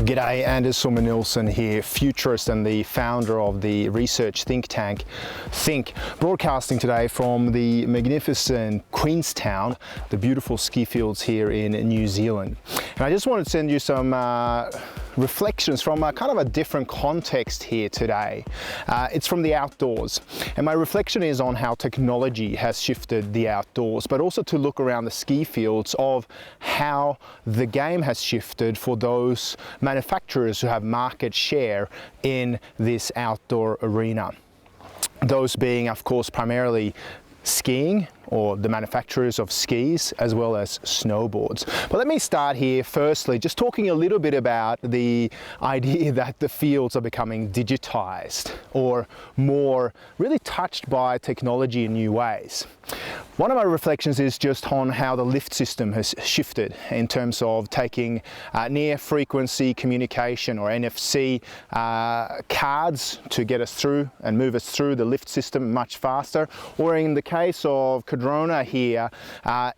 G'day, Anders Sommer-Nielsen here, futurist and the founder of the research think tank Think, broadcasting today from the magnificent Queenstown, the beautiful ski fields here in New Zealand. And I just wanted to send you some reflections from kind of a different context here today. It's from the outdoors, and my reflection is on how technology has shifted the outdoors, but also to look around the ski fields of how the game has shifted for those manufacturers who have market share in this outdoor arena. Those being, of course, primarily skiing, or the manufacturers of skis, as well as snowboards. But let me start here firstly, just talking a little bit about the idea that the fields are becoming digitized or more really touched by technology in new ways. One of my reflections is just on how the lift system has shifted in terms of taking near frequency communication, or NFC cards, to get us through and move us through the lift system much faster, or in the case of Cardrona here,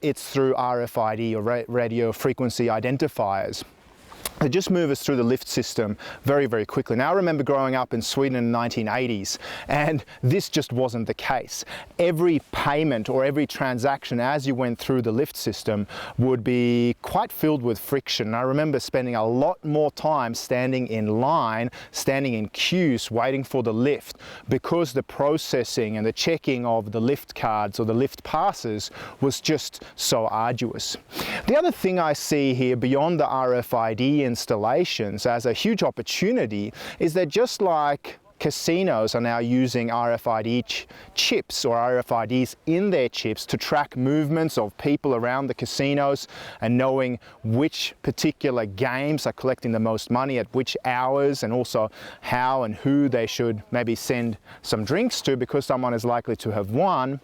it's through RFID, or radio frequency identifiers. They just move us through the lift system very, very quickly. Now, I remember growing up in Sweden in the 1980s, and this just wasn't the case. Every payment or every transaction as you went through the lift system would be quite filled with friction. I remember spending a lot more time standing in line, standing in queues, waiting for the lift, because the processing and the checking of the lift cards or the lift passes was just so arduous. The other thing I see here beyond the RFID installations as a huge opportunity is that just like casinos are now using RFID chips or RFIDs in their chips to track movements of people around the casinos and knowing which particular games are collecting the most money at which hours, and also how and who they should maybe send some drinks to because someone is likely to have won.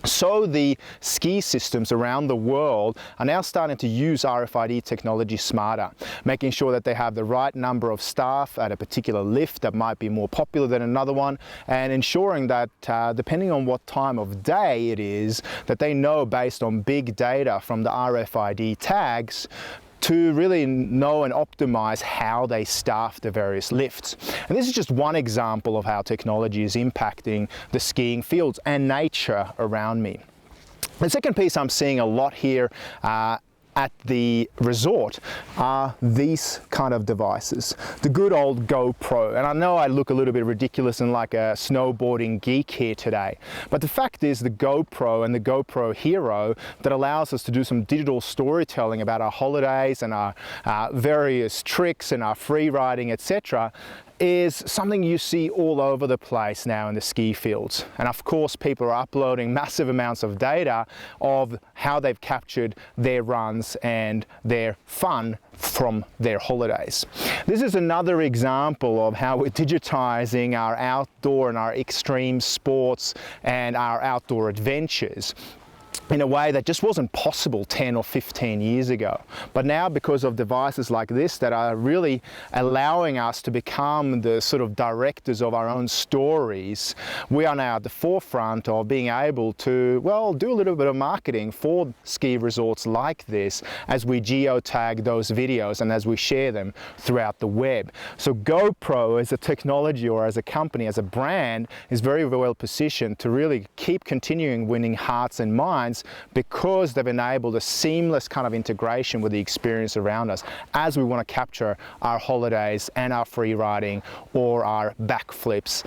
So the ski systems around the world are now starting to use RFID technology smarter, making sure that they have the right number of staff at a particular lift that might be more popular than another one, and ensuring that depending on what time of day it is, that they know based on big data from the RFID tags to really know and optimize how they staff the various lifts. And this is just one example of how technology is impacting the skiing fields and nature around me. The second piece I'm seeing a lot here at the resort are these kind of devices, the good old GoPro. And I know I look a little bit ridiculous and like a snowboarding geek here today, but the fact is the GoPro and the GoPro Hero that allows us to do some digital storytelling about our holidays and our various tricks and our free riding, etc., is something you see all over the place now in the ski fields. And of course, people are uploading massive amounts of data of how they've captured their runs and their fun from their holidays. This is another example of how we're digitizing our outdoor and our extreme sports and our outdoor adventures in a way that just wasn't possible 10 or 15 years ago. But now, because of devices like this that are really allowing us to become the sort of directors of our own stories, we are now at the forefront of being able to, well, do a little bit of marketing for ski resorts like this as we geotag those videos and as we share them throughout the web. So GoPro as a technology, or as a company, as a brand, is very well positioned to really keep continuing winning hearts and minds, because they've enabled a seamless kind of integration with the experience around us as we want to capture our holidays and our free riding or our backflips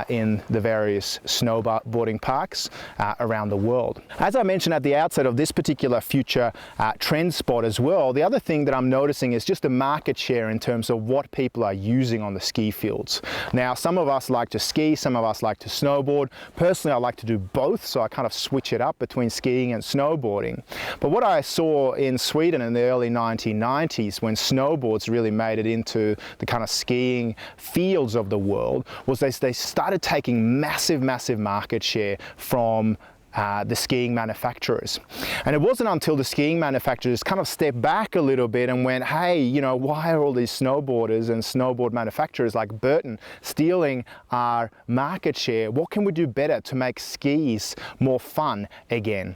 in the various snowboarding parks around the world. As I mentioned at the outset of this particular future trend spot as well, the other thing that I'm noticing is just the market share in terms of what people are using on the ski fields. Now, some of us like to ski, some of us like to snowboard. Personally, I like to do both, so I kind of switch it up between skiing and snowboarding. But what I saw in Sweden in the early 1990s, when snowboards really made it into the kind of skiing fields of the world, was they started taking massive market share from the skiing manufacturers. And it wasn't until the skiing manufacturers kind of stepped back a little bit and went, hey, you know, why are all these snowboarders and snowboard manufacturers like Burton stealing our market share? What can we do better to make skis more fun again?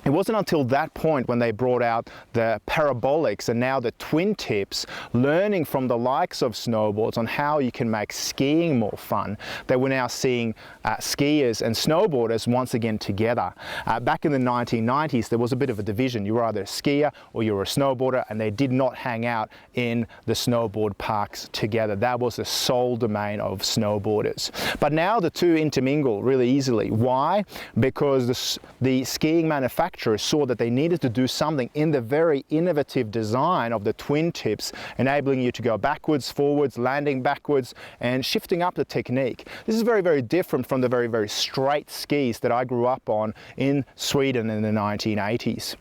It wasn't until that point when they brought out the parabolics and now the twin tips, learning from the likes of snowboards on how you can make skiing more fun, that we're now seeing skiers and snowboarders once again together. Back in the 1990s, there was a bit of a division. You were either a skier or you were a snowboarder, and they did not hang out in the snowboard parks together. That was the sole domain of snowboarders. But now the two intermingle really easily. Why? Because the skiing manufacturers saw that they needed to do something in the very innovative design of the twin tips, enabling you to go backwards, forwards, landing backwards, and shifting up the technique. This is very, very different from the very, very straight skis that I grew up on in Sweden in the 1980s.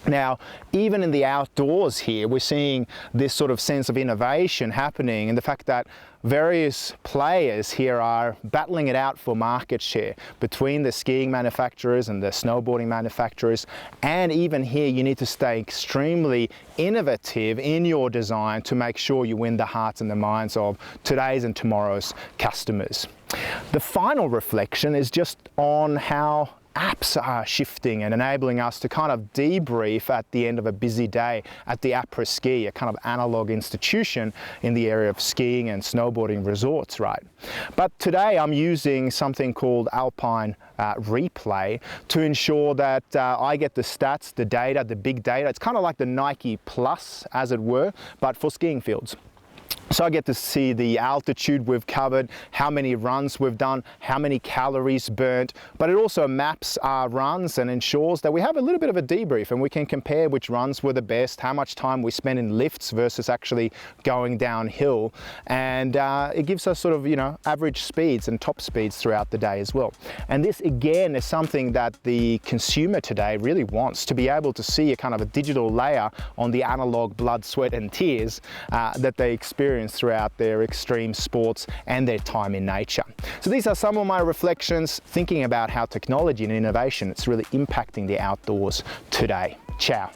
Now, even in the outdoors here, we're seeing this sort of sense of innovation happening, and the fact that various players here are battling it out for market share between the skiing manufacturers and the snowboarding manufacturers. And even here, you need to stay extremely innovative in your design to make sure you win the hearts and the minds of today's and tomorrow's customers. The final reflection is just on how apps are shifting and enabling us to kind of debrief at the end of a busy day at the après-ski, a kind of analog institution in the area of skiing and snowboarding resorts, right? But today I'm using something called Alpine Replay to ensure that I get the stats, the data, the big data. It's kind of like the Nike Plus, as it were, but for skiing fields. So I get to see the altitude we've covered, how many runs we've done, how many calories burnt, but it also maps our runs and ensures that we have a little bit of a debrief and we can compare which runs were the best, how much time we spent in lifts versus actually going downhill. And it gives us sort of, you know, average speeds and top speeds throughout the day as well. And this again is something that the consumer today really wants, to be able to see a kind of a digital layer on the analog blood, sweat and tears that they experience throughout their extreme sports and their time in nature. So these are some of my reflections thinking about how technology and innovation is really impacting the outdoors today. Ciao.